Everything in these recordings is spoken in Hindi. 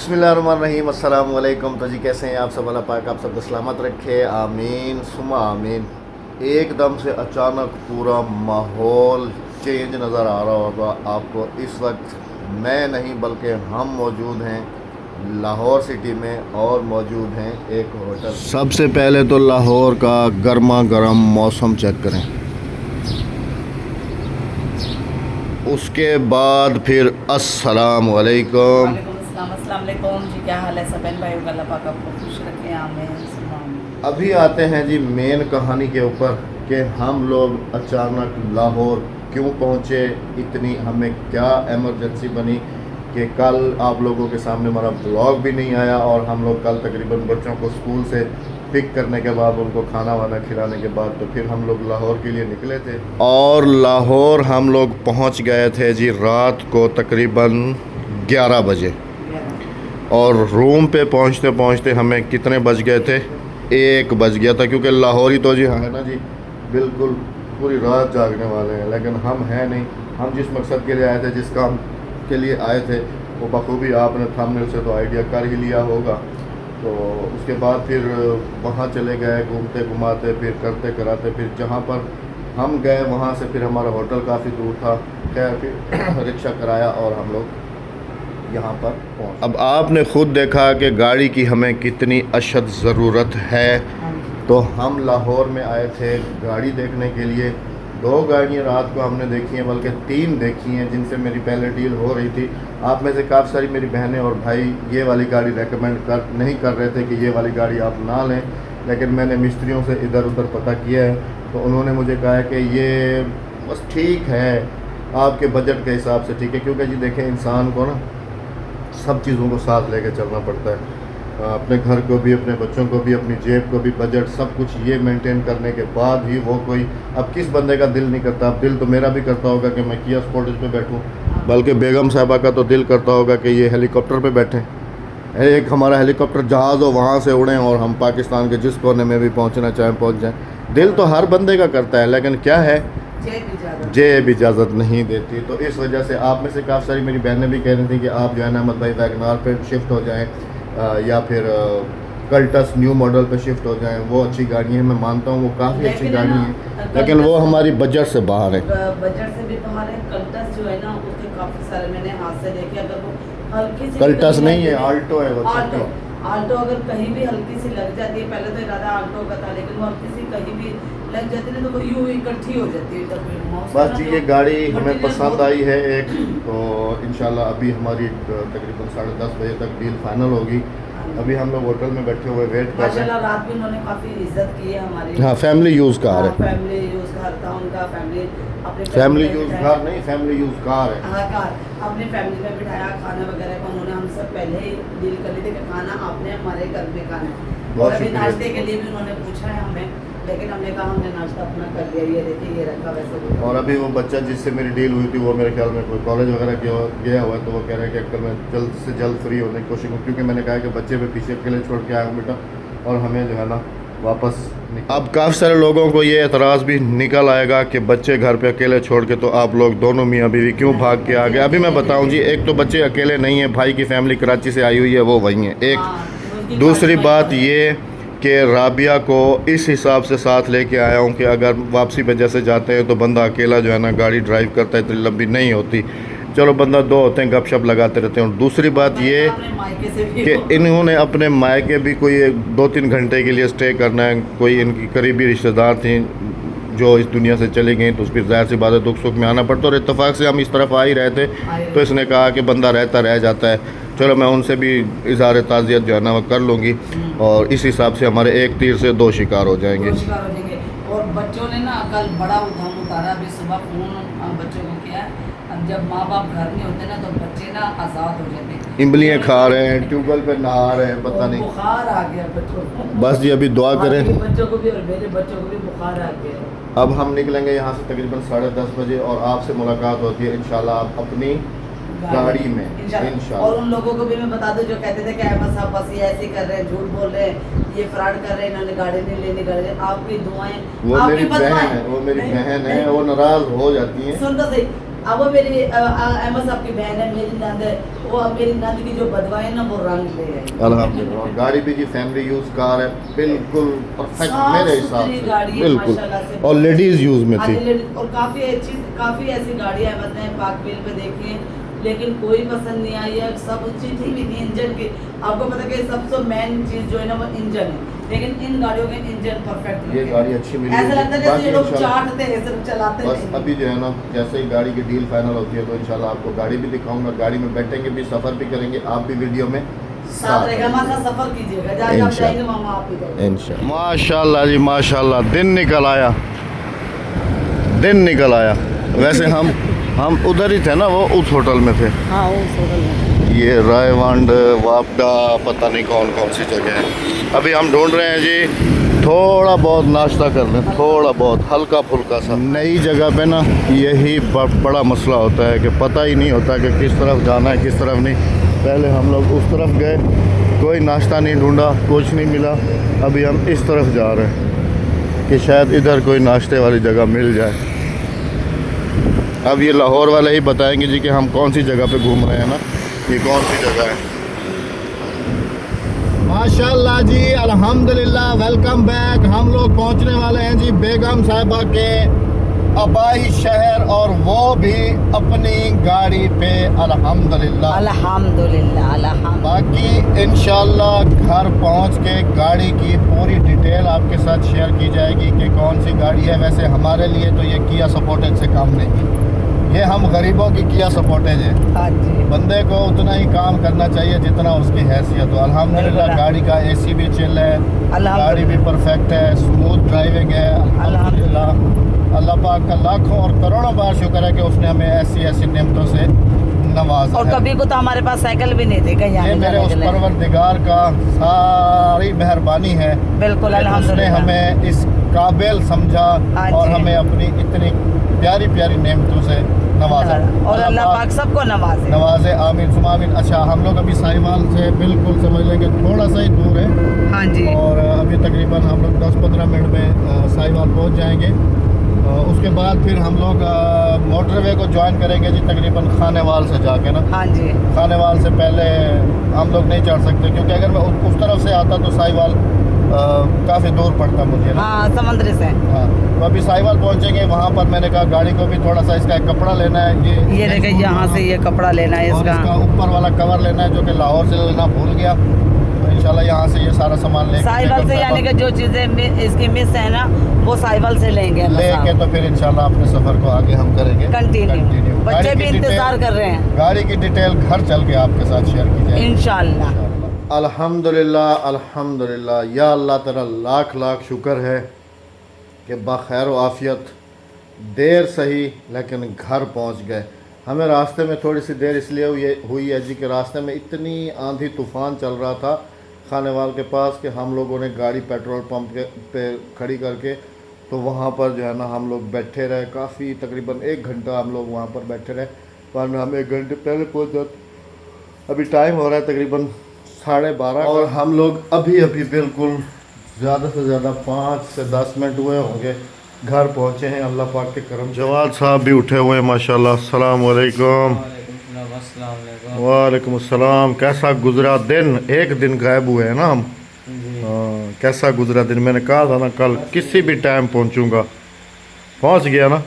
बिस्मिल्लाहिर्रहमानिर्रहीम, अस्सलाम वालेकुम। तो जी कैसे हैं आप सब? अल्लाह पाक आप सबको सलामत रखे, आमीन सुमा आमीन। एकदम से अचानक पूरा माहौल चेंज नज़र आ रहा होगा आपको। इस वक्त मैं नहीं बल्कि हम मौजूद हैं लाहौर सिटी में और मौजूद हैं एक होटल। सबसे पहले तो लाहौर का गर्मा गर्म मौसम चेक करें, उसके बाद फिर अस्सलाम वालेकुम। अस्सलाम वालेकुम जी, क्या हाल है सब बहन भाई? अल्लाह पाक आपको खुश रखें, आमीन। अभी आते हैं जी मेन कहानी के ऊपर कि हम लोग अचानक लाहौर क्यों पहुँचे, इतनी हमें क्या इमरजेंसी बनी कि कल आप लोगों के सामने हमारा ब्लॉग भी नहीं आया। और हम लोग कल तकरीबन बच्चों को स्कूल से पिक करने के बाद, उनको खाना वाना खिलाने के बाद, तो फिर हम लोग लाहौर के लिए निकले थे। और लाहौर हम लोग पहुंच गए थे जी रात को तकरीबन 11 बजे। और रूम पे पहुंचते पहुंचते हमें कितने बज गए थे? 1 बज गया था, क्योंकि लाहौरी तो जी है ना जी, बिल्कुल पूरी रात जागने वाले हैं। लेकिन हम हैं नहीं, हम जिस मकसद के लिए आए थे, जिस काम के लिए आए थे, वो बखूबी आपने थंबनेल से तो आइडिया कर ही लिया होगा। तो उसके बाद फिर वहाँ चले गए, घूमते घुमाते फिर करते कराते, फिर जहाँ पर हम गए वहाँ से फिर हमारा होटल काफ़ी दूर था। खैर फिर रिक्शा कराया और हम लोग यहाँ पर पहुँचे। अब आपने खुद देखा कि गाड़ी की हमें कितनी अशद ज़रूरत है। तो हम लाहौर में आए थे गाड़ी देखने के लिए। 2 गाड़ियाँ रात को हमने देखी हैं, बल्कि 3 देखी हैं, जिनसे मेरी पहले डील हो रही थी। आप में से काफ़ी सारी मेरी बहनें और भाई ये वाली गाड़ी रेकमेंड नहीं कर रहे थे कि ये वाली गाड़ी आप ना लें। लेकिन मैंने मिस्त्रियों से इधर उधर पता किया है, तो उन्होंने मुझे कहा है कि ये बस ठीक है, आपके बजट के हिसाब से ठीक है। क्योंकि जी देखें, इंसान को ना सब चीज़ों को साथ लेके चलना पड़ता है, अपने घर को भी, अपने बच्चों को भी, अपनी जेब को भी, बजट सब कुछ ये मेंटेन करने के बाद ही वो कोई। अब किस बंदे का दिल नहीं करता? अब दिल तो मेरा भी करता होगा कि मैं किया स्पोर्टेज पे बैठूं, बल्कि बेगम साहिबा का तो दिल करता होगा कि ये हेलीकॉप्टर पे बैठें, एक हमारा हेलीकॉप्टर जहाज़ हो, वहाँ से उड़ें और हम पाकिस्तान के जिस कोने में भी पहुँचना चाहें पहुँच जाएँ। दिल तो हर बंदे का करता है, लेकिन क्या है, जेब इजाज़त नहीं देती। तो इस वजह से आप में से काफ़ी सारी मेरी बहनें भी कह रही थी कि आप जो है ना अहमद भाई वैगनार पे शिफ्ट हो जाएं, या फिर कल्टस न्यू मॉडल पे शिफ्ट हो जाएं। वो अच्छी गाड़ी है, मैं मानता हूँ वो काफ़ी अच्छी गाड़ी है, लेकिन वो हमारी बजट से बाहर है। बजट से भी बाहर है। कल्टस जो है ना, उसके काफ़ी सारे मैंने हाथ से देखे। अगर वो हल्की सी, कल्टस नहीं है, आल्टो है वो। आल्टो अगर कहीं भी हल्की सी लग जाती है, पहले तो इरादा आल्टो का था, लेकिन वो हल्की सी कहीं भी लग जाती है ना, तो वो यूँ इकट्ठी हो जाती है। बस जी ये गाड़ी हमें पसंद आई है एक, तो इंशाल्लाह अभी हमारी तकरीबन 10:30 बजे तक डील फाइनल होगी। अभी हम लोग होटल में बैठे हुए वेट कर रहे हैं। रात में उन्होंने काफ़ी इज्जत की है हमारी। हाँ, फैमिली यूज़ कार है। फैमिली यूज़ कार था उनका, फैमिली यूज़ कार नहीं, फैमिली यूज़ कार है। हाँ, कार अपनी फैमिली में बिठाया। खाना वगैरह का उन्होंने हम सब पहले ही डील कर ली थी कि खाना आपने हमारे घर में खाना है। और अभी नाश्ते के लिए भी उन्होंने पूछा है हमें, लेकिन हमने कहा हमने नाश्ता अपना कर लिया, ये देखिए ये रखा वैसे भी। और अभी वो बच्चा जिससे मेरी डील हुई थी, वो मेरे ख्याल में कोई कॉलेज वगैरह गया हुआ है, तो वो कह रहा है कि अक्ल मैं जल्द से जल्द फ्री होने की कोशिश करूँ, क्योंकि मैंने कहा कि बच्चे पे पीछे अकेले छोड़ के आया हूँ बेटा, और हमें जो है ना वापस। अब काफ़ी सारे लोगों को ये एतराज़ भी निकल आएगा कि बच्चे घर पे अकेले छोड़ के तो आप लोग दोनों मियाँ बीवी क्यों भाग के आ गए। अभी मैं बताऊँ जी, एक तो बच्चे अकेले नहीं हैं, भाई की फैमिली कराची से आई हुई है, वो वहीं है एक। दूसरी बात ये कि राबिया को इस हिसाब से साथ लेके आया हूँ कि अगर वापसी पे जैसे जाते हैं तो बंदा अकेला जो है ना गाड़ी ड्राइव करता है, इतनी लंबी नहीं होती। चलो बंदा 2 होते हैं, गपशप लगाते रहते हैं। और दूसरी बात ये कि इन्होंने अपने मायके भी कोई 2-3 घंटे के लिए स्टे करना है। कोई इनकी करीबी रिश्तेदार थी जो इस दुनिया से चली गई, तो उस पर ज़ाहिर सी बात है दुख सुख में आना पड़ता। और इत्तेफाक से हम इस तरफ आ ही रहे थे, तो इसने कहा कि बंदा रहता रह जाता है। चलो मैं उनसे भी इज़हार ताज़ियत जो है ना वो कर लूँगी, और इस हिसाब से हमारे एक तीर से 2 शिकार हो जाएंगे। और बच्चों ने ना कल बड़ा उधम उतारा। अभी सुबह फ़ोन बच्चों को किया है। अब जब माँ बाप घर में होते ना, तो बच्चे ना आज़ाद हो जाते हैं, इमलियाँ खा रहे हैं, ट्यूबवेल पे नहा रहे हैं, पता नहीं बुखार आ गया बच्चों को। बस जी अभी दुआ करें, बच्चों को भी और मेरे बच्चों को भी बुखार आ गया। अब हम निकलेंगे यहाँ से तकरीबन 10:30 बजे, और आपसे मुलाकात होती है इंशाल्लाह आप अपनी गाड़ी में इंशाल्लाह। और उन लोगों को भी मैं बता दूं जो कहते थे कि अहमद साहब बस ये ऐसे कर रहे हैं, झूठ बोल रहे हैं, ये फ्रॉड कर रहे हैं, इन्होंने गाड़ी नहीं लेनी, गाड़ी। आपकी दुआएं, वो मेरी बहन है, वो मेरी बहन है, वो नाराज हो जाती है। सुन तो सही, अब वो मेरी अहमद साहब की बहन है, मेरी नंद है, वो अब मेरी नंद की जो बदवा है ना वो रंग ले आई। अल्हम्दुलिल्लाह। गाड़ी भी जी फैमिली यूज कार है, बिल्कुल परफेक्ट मेरे हिसाब से, गाड़ी है बिल्कुल। माशाल्लाह से। और लेडीज यूज में थी। और काफी ऐसी गाड़ियां अहमद ने पाकवील पे देखी हैं, लेकिन कोई पसंद नहीं आई है। सब चीज थी भी थी इंजन की। आपको पता है कि सबसे मेन चीज जो है ना वो इंजन है, लेकिन इन गाड़ियों के इंजन परफेक्ट ये गाड़ी अच्छी मिली। ऐसा लगता है जैसे ये लोग इंशाल्लाह चाटते हैं, सिर्फ चलाते बस नहीं। अभी जो है ना जैसे ही गाड़ी की डील फाइनल होती है तो इंशाल्लाह आपको गाड़ी भी दिखाऊंगा, गाड़ी में बैठेंगे भी, सफ़र भी करेंगे, आप भी वीडियो में साथ रहेगा, हमारे साथ सफर कीजिएगा, जहाँ आप जाएंगे मामा आप भी जाएंगे इंशाल्लाह। माशाल्लाह जी माशाल्लाह, दिन निकल आया, दिन निकल आया। वैसे हम उधर ही थे ना, वो उस होटल में थे। हाँ उस होटल में। ये रायवंड वापडा पता नहीं कौन कौन सी जगह है। अभी हम ढूंढ रहे हैं जी थोड़ा बहुत नाश्ता कर लें, थोड़ा बहुत हल्का फुल्का सा। नई जगह पे ना यही बड़ा मसला होता है कि पता ही नहीं होता कि किस तरफ जाना है किस तरफ नहीं। पहले हम लोग उस तरफ गए, कोई नाश्ता नहीं ढूंढा, कुछ नहीं मिला। अभी हम इस तरफ जा रहे हैं कि शायद इधर कोई नाश्ते वाली जगह मिल जाए। अब ये लाहौर वाले ही बताएंगे जी कि हम कौन सी जगह पे घूम रहे हैं ना, ये कौन सी जगह है। माशाल्लाह जी अल्हम्दुलिल्लाह, वेलकम बैक। हम लोग पहुंचने वाले हैं जी बेगम साहिबा के आबाई शहर, और वो भी अपनी गाड़ी पे अल्हम्दुलिल्लाह। अल्हम्दुलिल्लाह अल्हम्दुलिल्लाह। बाकी इंशाल्लाह घर पहुंच के गाड़ी की पूरी डिटेल आपके साथ शेयर की जाएगी कि कौन सी गाड़ी है। वैसे हमारे लिए तो ये किया सपोर्टेज से काम नहीं, ये हम गरीबों की किया सपोर्टेज है। हाँ जी। बंदे को उतना ही काम करना चाहिए जितना उसकी हैसियत हो। अल्हम्दुलिल्लाह गाड़ी का एसी भी चिल है, गाड़ी भी परफेक्ट है, स्मूथ ड्राइविंग है अल्हम्दुलिल्लाह। अल्लाह पाक का लाखों और करोड़ों बार शुक्र है कि उसने हमें ऐसी ऐसी नेमतों से नवाजा और है। कभी को तो हमारे पास साइकिल भी नहीं थी कहीं ये आने मेरे उस जाने के लिए। परवरदिगार का सारी मेहरबानी है, बिल्कुल उसने अल्हम्दुलिल्लाह। हमें इस काबिल समझा हाँ और जी। हमें अपनी इतनी प्यारी प्यारी नेमतों से नवाजा। और अल्लाह पाक सबको नवाजे। नवाजे, आमीन सुमा आमीन। अच्छा, हम लोग अभी साहिवाल से बिल्कुल समझ लेंगे थोड़ा सा ही दूर है, हाँ जी। और अभी तकरीबन हम लोग 10-15 मिनट में साहिवाल पहुंच जाएंगे। उसके बाद फिर हम लोग मोटरवे को ज्वाइन करेंगे जी तकरीबन खानेवाल से जाके ना। हाँ जी। खानेवाल से पहले हम लोग नहीं चढ़ सकते, क्योंकि अगर मैं उस तरफ से आता तो साहिवाल काफ़ी दूर पड़ता मुझे ना। हाँ समुद्र से। हाँ, तो अभी साहिवाल पहुंचेंगे, वहाँ पर मैंने कहा गाड़ी को भी थोड़ा सा इसका एक कपड़ा लेना है। ये देखिए यहाँ से ये कपड़ा लेना है और इसका। इसका ऊपर वाला कवर लेना है जो कि लाहौर से लेना भूल गया। तो इंशाल्लाह यहाँ से ये सारा सामान लेके साहिवाल से, यानी कि जो चीजें इसकी मिस है ना वो साहिवाल से लेंगे लेके तो फिर इंशाल्लाह अपने सफ़र को आगे हम करेंगे कंटिन्यू। बच्चे भी इंतजार कर रहे हैं। गाड़ी की डिटेल घर चल के आपके साथ शेयर की जाएगी इंशाल्लाह। अल्हम्दुलिल्लाह अल्हम्दुलिल्लाह। या अल्लाह तेरा लाख लाख शुक्र है कि बखैर आफियत, देर सही लेकिन घर पहुंच गए। हमें रास्ते में थोड़ी सी देर इसलिए हुई है जी कि रास्ते में इतनी आंधी तूफ़ान चल रहा था खानेवाल के पास कि हम लोगों ने गाड़ी पेट्रोल पंप पे खड़ी करके तो वहाँ पर जो है ना हम लोग बैठे रहे काफ़ी, तकरीबन 1 घंटा हम लोग वहाँ पर बैठे रहे, वरना हम 1 घंटे पहले पहुँच जाते। अभी टाइम हो रहा है तकरीबन 12:30 और हम लोग अभी बिल्कुल ज़्यादा से ज़्यादा 5 से 10 मिनट हुए होंगे घर पहुँचे हैं, अल्लाह पाक के करम। जवाद साहब भी उठे हुए हैं माशाल्लाह। अस्सलाम वालेकुम। वालेकुम अस्सलाम। कैसा गुजरा दिन? एक दिन गायब हुए हैं ना हम। हाँ, कैसा गुजरा दिन? मैंने कहा था ना कल किसी भी टाइम पहुंचूंगा, पहुंच गया ना।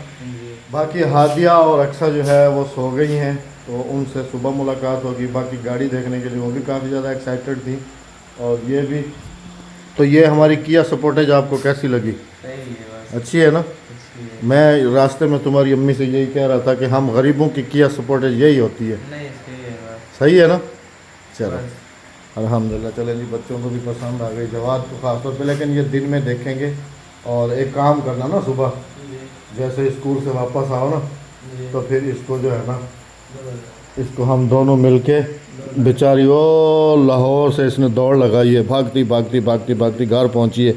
बाकी हादिया और अक्सा जो है वो सो गई हैं, तो उनसे सुबह मुलाकात होगी। बाकी गाड़ी देखने के लिए वो भी काफ़ी ज़्यादा एक्साइटेड थी, और ये भी। तो ये हमारी किया सपोर्टेज आपको कैसी लगी? अच्छी है ना? मैं रास्ते में तुम्हारी अम्मी से यही कह रहा था कि हम गरीबों की किया सपोर्टेज यही होती है। सही है ना? चलो अल्हम्दुलिल्लाह। चलें जी, बच्चों को भी पसंद आ गई, जवाब तो ख़ासतौर पे। लेकिन ये दिन में देखेंगे, और एक काम करना ना, सुबह जैसे स्कूल से वापस आओ ना तो फिर इसको जो है ना, इसको हम दोनों मिलके, बेचारी वो लाहौर से इसने दौड़ लगाई है, भागती भागती भागती भागती घर पहुंची है,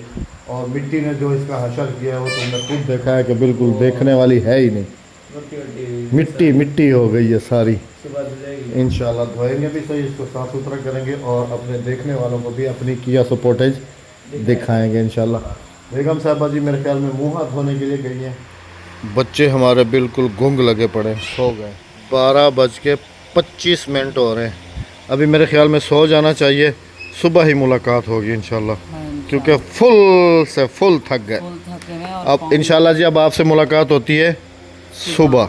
और मिट्टी ने जो इसका हशर किया है वो तुमने खुद देखा है कि बिल्कुल देखने वाली है ही नहीं। मिट्टी मिट्टी हो गई है सारी। इंशाल्लाह धोएंगे भी सही, इसको साफ़ सुथरा करेंगे और अपने देखने वालों को भी अपनी किया सपोर्टेज दिखाएंगे इंशाल्लाह। बेगम साहबा जी मेरे ख्याल में मुँह हाथ धोने के लिए गई हैं। बच्चे हमारे बिल्कुल गुंग लगे पड़े, सो गए। 12:25 हो रहे हैं। अभी मेरे ख्याल में सो जाना चाहिए, सुबह ही मुलाकात होगी इंशाल्लाह, क्योंकि फुल से फुल थक गए। अब इंशाल्लाह जी अब आपसे मुलाकात होती है सुबह।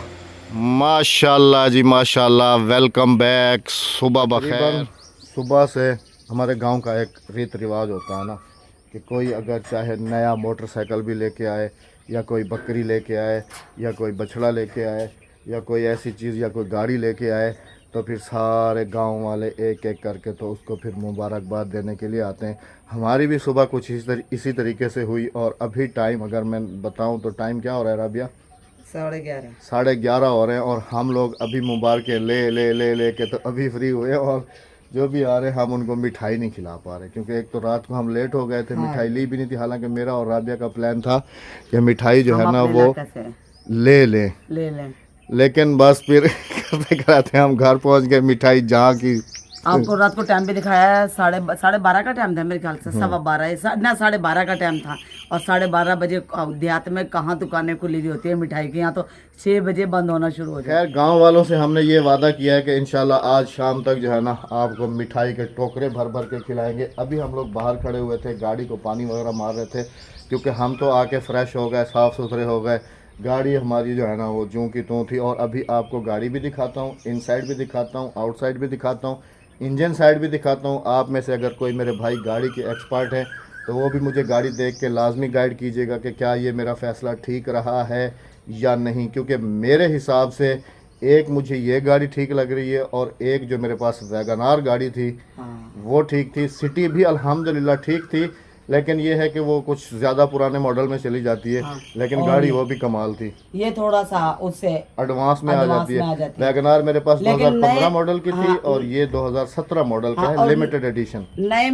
माशाल्लाह जी माशाल्लाह, वेलकम बैक। सुबह बखैर। सुबह से हमारे गांव का एक रीत रिवाज होता है ना कि कोई अगर चाहे नया मोटरसाइकिल भी लेके आए, या कोई बकरी लेके आए, या कोई बछड़ा लेके आए, या कोई ऐसी चीज़ या कोई गाड़ी लेके आए, तो फिर सारे गांव वाले एक एक करके तो उसको फिर मुबारकबाद देने के लिए आते हैं। हमारी भी सुबह कुछ इसी तरीके से हुई। और अभी टाइम अगर मैं बताऊं तो टाइम क्या हो रहा है राबिया? 11:30 हो रहे हैं। और हम लोग अभी मुबारक ले ले ले ले के तो अभी फ्री हुए, और जो भी आ रहे हैं हम उनको मिठाई नहीं खिला पा रहे, क्योंकि एक तो रात को हम लेट हो गए थे, मिठाई ली भी नहीं थी। हालांकि मेरा और राबिया का प्लान था कि मिठाई जो है ना वो ले लें, लेकिन बस फिर करते कराते हम घर पहुंच गए। मिठाई जहाँ की आपको रात को टाइम भी दिखाया है, 12:30 का टाइम था मेरे ख्याल से, 12:15 ना 12:30 का टाइम था। और 12:30 बजे देहात में कहाँ दुकानें खुली हुई होती है मिठाई की, यहाँ तो 6 बजे बंद होना शुरू हो जाए। खैर गांव वालों से हमने ये वादा किया है कि इंशाल्लाह आज शाम तक जो है ना आपको मिठाई के टोकरे भर भर के खिलाएंगे। अभी हम लोग बाहर खड़े हुए थे, गाड़ी को पानी वगैरह मार रहे थे, क्योंकि हम तो आके फ्रेश हो गए, साफ़ सुथरे हो गए। गाड़ी हमारी जो है ना वो जूं की त्यों थी। और अभी आपको गाड़ी भी दिखाता हूँ, इनसाइड भी दिखाता हूँ, आउटसाइड भी दिखाता हूँ, इंजन साइड भी दिखाता हूँ। आप में से अगर कोई मेरे भाई गाड़ी के एक्सपर्ट है तो वो भी मुझे गाड़ी देख के लाजमी गाइड कीजिएगा कि क्या ये मेरा फ़ैसला ठीक रहा है या नहीं। क्योंकि मेरे हिसाब से एक मुझे ये गाड़ी ठीक लग रही है, और एक जो मेरे पास वैगनार गाड़ी थी वो ठीक थी। सिटी भी अल्हम्दुलिल्लाह ठीक थी, लेकिन ये है कि वो कुछ ज़्यादा पुराने मॉडल में चली जाती है। लेकिन गाड़ी वो भी कमाल थी, ये थोड़ा सा उससे एडवांस में आ जाती है। वैगनार मेरे पास 2015 मॉडल की थी, और ये 2017 मॉडल का है, लिमिटेड एडिशन। नए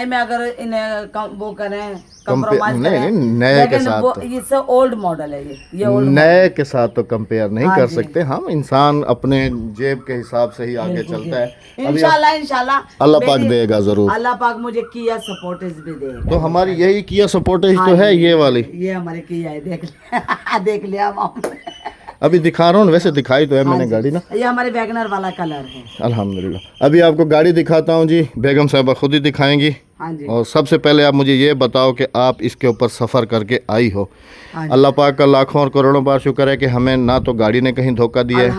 में अगर इन्हें वो करें नहीं नए के साथ तो ये ओल्ड मॉडल है, ये ओल्ड नए के साथ तो कंपेयर नहीं कर सकते हम। इंसान अपने जेब के हिसाब से ही आगे चलता है। इंशाल्लाह अल्लाह पाक देगा जरूर। अल्लाह पाक मुझे किया सपोर्टेज भी दे। तो हमारी यही किया सपोर्टेज तो है, ये वाली, ये हमारे किया है, देख लिया हम। अभी दिखा रहा हूँ, वैसे दिखाई तो है मैंने गाड़ी ना। ये हमारे वैगनर वाला कलर है अल्हम्दुलिल्लाह। अभी आपको गाड़ी दिखाता हूँ जी, बेगम साहबा खुद ही दिखाएंगी। हाँ जी। और सबसे पहले आप मुझे ये बताओ कि आप इसके ऊपर सफ़र करके आई हो। अल्लाह पाक का लाखों और करोड़ों बार शुक्र है कि हमें ना तो गाड़ी ने कहीं धोखा दिया है,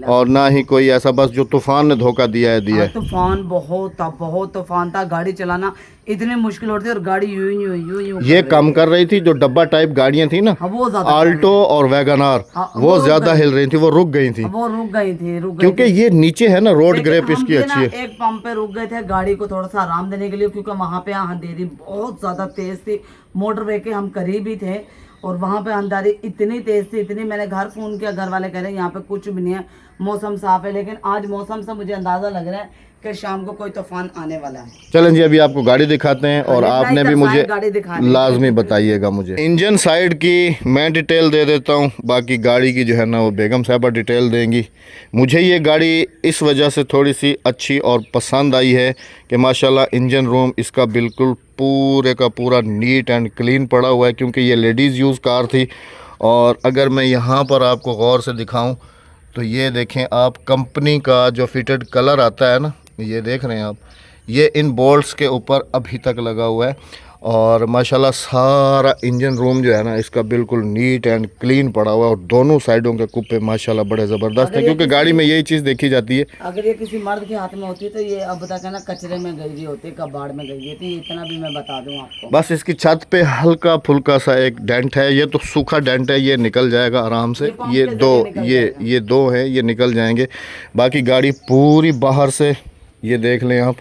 और ना ही कोई ऐसा बस जो तूफ़ान ने धोखा दिया है। तूफान बहुत तूफान था, गाड़ी चलाना इतनी मुश्किल होती है, और गाड़ी यूं ये कम कर रही थी। जो डब्बा टाइप गाड़ियाँ थी ना, वो आल्टो और वैगनार, वो ज़्यादा हिल रही थी, वो रुक गई थी क्योंकि ये नीचे है ना रोड ग्रेप इसकी अच्छी है। एक पंप पे रुक गए थे गाड़ी को थोड़ा सा आराम देने के लिए, क्योंकि वहाँ पे अंधेरी बहुत ज़्यादा तेज़ थी। मोटरवे के हम करीब ही थे, और वहाँ पे अंधेरी इतनी तेज़ थी, इतनी। मैंने घर फ़ोन किया, घर वाले कह रहे हैं यहाँ पे कुछ भी नहीं है, मौसम साफ है। लेकिन आज मौसम से मुझे अंदाज़ा लग रहा है कि शाम को कोई तूफान आने वाला है। चलें जी अभी आपको गाड़ी दिखाते हैं, और आपने भी मुझे लाजमी बताइएगा। मुझे इंजन साइड की मैं डिटेल दे देता हूँ, बाकी गाड़ी की जो है ना वो बेगम साहबा डिटेल देंगी। मुझे ये गाड़ी इस वजह से थोड़ी सी अच्छी और पसंद आई है कि माशाल्लाह इंजन रूम इसका बिल्कुल पूरे का पूरा नीट एंड क्लीन पड़ा हुआ है, क्योंकि ये लेडीज़ यूज़ कार थी। और अगर मैं यहाँ पर आपको गौर से दिखाऊँ तो ये देखें आप, कंपनी का जो फिटेड कलर आता है ना, ये देख रहे हैं आप, ये इन बोल्ट्स के ऊपर अभी तक लगा हुआ है। और माशाल्लाह सारा इंजन रूम जो है ना इसका बिल्कुल नीट एंड क्लीन पड़ा हुआ है, और दोनों साइडों के कुप्पे माशाल्लाह बड़े ज़बरदस्त हैं, क्योंकि गाड़ी में यही चीज़ देखी जाती है। अगर ये किसी मर्द के हाथ में होती तो ये अब बता के ना कचरे में गई होती, कबाड़ में गई थी, इतना भी मैं बता दूं आपको। बस इसकी छत पे हल्का फुल्का सा एक डेंट है, ये तो सूखा डेंट है, ये निकल जाएगा आराम से। ये दो हैं, ये निकल जाएंगे। बाकी गाड़ी पूरी बाहर से ये देख लें आप,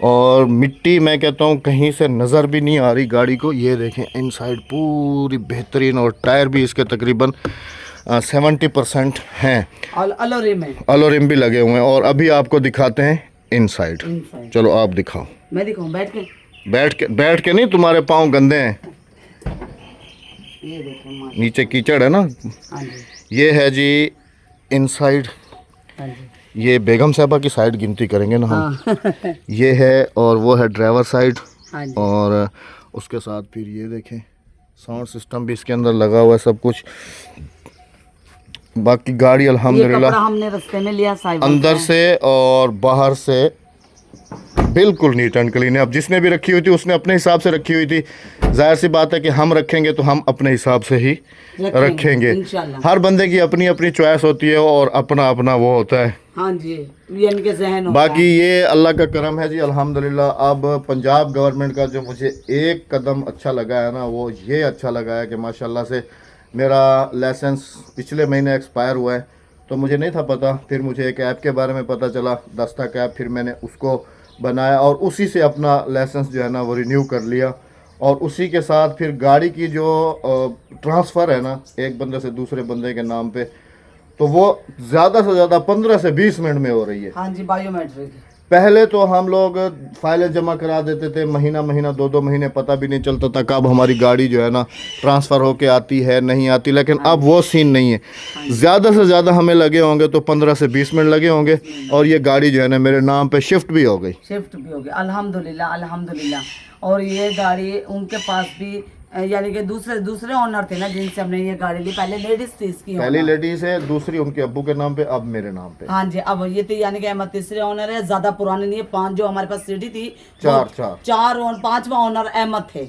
और मिट्टी मैं कहता हूँ कहीं से नज़र भी नहीं आ रही गाड़ी को। ये देखें इनसाइड पूरी बेहतरीन, और टायर भी इसके तकरीबन 70% हैं, अलोरिम भी लगे हुए हैं। और अभी आपको दिखाते हैं इनसाइड। चलो आप दिखाओ। मैं दिखाऊं बैठ के नहीं, तुम्हारे पाँव गंदे हैं, ये देखो नीचे कीचड़ है ना। ये है जी इनसाइड, ये बेगम साहबा की साइड गिनती करेंगे ना हम। ये है, और वो है ड्राइवर साइड, और उसके साथ फिर ये देखें साउंड सिस्टम भी इसके अंदर लगा हुआ है, सब कुछ। बाकी गाड़ी ये अल्हम्दुलिल्लाह कपड़ा हमने रास्ते में लिया साहिबा अंदर से और बाहर से बिल्कुल नीट एंड क्लीन है। अब जिसने भी रखी हुई थी उसने अपने हिसाब से रखी हुई थी। जाहिर सी बात है कि हम रखेंगे तो हम अपने हिसाब से ही रखेंगे। इंशाल्लाह। हर बंदे की अपनी अपनी चॉइस होती है और अपना अपना वो होता है। हाँ जी, ये इनके जहन होता बाकी है। ये अल्लाह का करम है जी अल्हम्दुलिल्लाह। अब पंजाब गवर्नमेंट का जो मुझे एक कदम अच्छा लगा है ना, वो ये अच्छा लगा है कि माशाल्लाह से मेरा लाइसेंस पिछले महीने एक्सपायर हुआ है, तो मुझे नहीं था पता। फिर मुझे एक ऐप के बारे में पता चला, दस्तक ऐप, फिर मैंने उसको बनाया और उसी से अपना लाइसेंस जो है ना वो रिन्यू कर लिया। और उसी के साथ फिर गाड़ी की जो ट्रांसफ़र है ना एक बंदे से दूसरे बंदे के नाम पे, तो वो ज़्यादा से ज़्यादा 15 से 20 मिनट में हो रही है। हाँ जी, बायोमेट्रिक। पहले तो हम लोग फाइलें जमा करा देते थे, महीना महीना 2-2 महीने पता भी नहीं चलता था कब हमारी गाड़ी जो है ना ट्रांसफ़र होके आती है नहीं आती। लेकिन अब वो सीन नहीं है। ज़्यादा से ज़्यादा हमें लगे होंगे तो 15 से 20 मिनट लगे होंगे और ये गाड़ी जो है ना मेरे नाम पे शिफ्ट भी हो गई। शिफ्ट भी हो गया अल्हम्दुलिल्लाह अल्हम्दुलिल्लाह। और ये गाड़ी उनके पास भी यानी कि दूसरे ओनर थे ना जिनसे हमने ये गाड़ी ली। पहले लेडीज थी इसकी, पहली लेडीज है, दूसरी उनके अब्बू के नाम पे, अब मेरे नाम पे। हाँ जी, अब ये थी यानी कि अहमद तीसरे ओनर है। ज्यादा पुराने नहीं है, 5 जो हमारे पास सिटी थी चार और 5वां ओनर अहमद थे।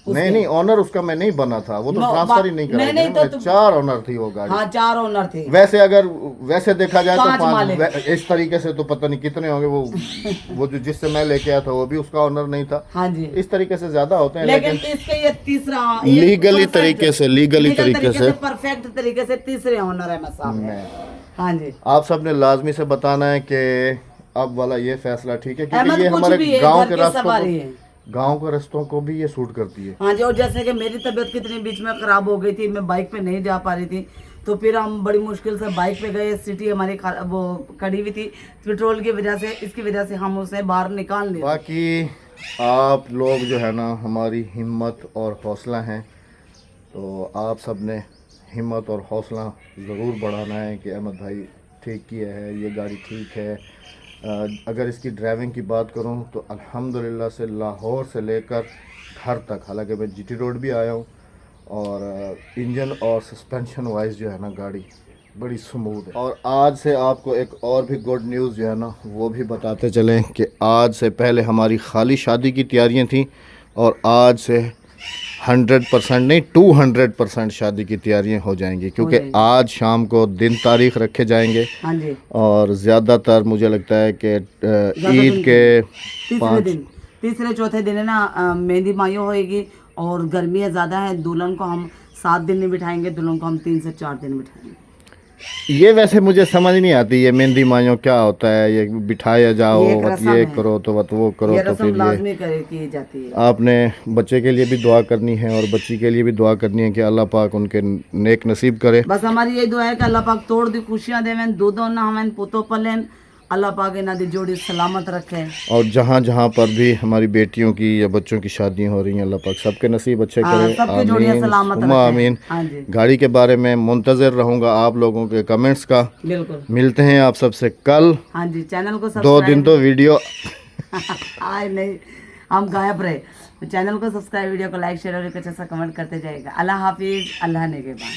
नहीं ऑनर उसका मैं नहीं बना था, वो तो ट्रांसफर ही नहीं कराई नहीं, तो 4 ओनर थी वो गाड़ी। हाँ 4 ओनर थे। वैसे अगर वैसे देखा जाए तो 5 इस तरीके से तो पता नहीं कितने होंगे। वो जो जिससे मैं लेके आया था वो भी उसका ओनर नहीं था। हाँ जी, इस तरीके से ज्यादा होते हैं। लेकिन इसके ये तीसरा लीगली तरीके से परफेक्ट तरीके से तीसरे ओनर है मैं। हाँ जी, आप सब ने लाजमी से बताना है कि अब वाला ये फैसला ठीक है, क्योंकि ये हमारे गांव के रास्तों को भी ये सूट करती है। हाँ जी, और जैसे कि मेरी तबीयत कितनी बीच में खराब हो गई थी, मैं बाइक पे नहीं जा पा रही थी, तो फिर हम बड़ी मुश्किल से बाइक पे गए। सिटी हमारी वो खड़ी हुई थी पेट्रोल की वजह से, इसकी वजह से हम उसे बाहर निकाल लिए। बाकी आप लोग जो है ना हमारी हिम्मत और हौसला हैं, तो आप सब ने हिम्मत और हौसला ज़रूर बढ़ाना है कि अहमद भाई ठीक किया है, ये गाड़ी ठीक है। अगर इसकी ड्राइविंग की बात करूं तो अल्हम्दुलिल्लाह से लाहौर से लेकर घर तक, हालांकि मैं जीटी रोड भी आया हूं, और इंजन और सस्पेंशन वाइज जो है ना गाड़ी बड़ी स्मूथ है। और आज से आपको एक और भी गुड न्यूज़ जो है ना वो भी बताते चलें कि आज से पहले हमारी खाली शादी की तैयारियां थी और आज से 100% नहीं 200% शादी की तैयारियां हो जाएंगी, क्योंकि आज शाम को दिन तारीख रखे जाएंगे। हाँ जी, और ज़्यादातर मुझे लगता है कि ईद के तीसरे चौथे दिन है ना मेहंदी मायो होएगी। और गर्मी ज़्यादा है, दुल्हन को हम 7 दिन नहीं बिठाएंगे, दुल्हन को हम 3 से 4 दिन बिठाएंगे। ये वैसे मुझे समझ नहीं आती ये मेहंदी मायो क्या होता है। ये बिठाया जाओ, ये करो तो वो करो, तो फिर लाजमी की जाती है। आपने बच्चे के लिए भी दुआ करनी है और बच्ची के लिए भी दुआ करनी है कि अल्लाह पाक उनके नेक नसीब करे। बस हमारी यही दुआ है कि अल्लाह पाक तोड़ दी खुशियां देवें, दूधों ना हमें पुतो पलें, अल्लाह पाक इन्हां दी जोड़ी सलामत रखे। और जहाँ जहाँ पर भी हमारी बेटियों की या बच्चों की शादियाँ हो रही हैं, अल्लाह पाक सबके नसीब अच्छे करे, आमीन आमीन। गाड़ी के बारे में मुंतज़िर रहूँगा आप लोगों के कमेंट्स का। बिल्कुल, मिलते हैं आप सबसे कल। हाँ जी, चैनल को 2 दिन तो वीडियो आए नहीं, हम गायब रहे। चैनल को सब्सक्राइब, वीडियो को लाइक शेयर और एक अच्छा सा कमेंट करते जाएगा। अल्लाह हाफिज़, अल्लाह ने के बाद।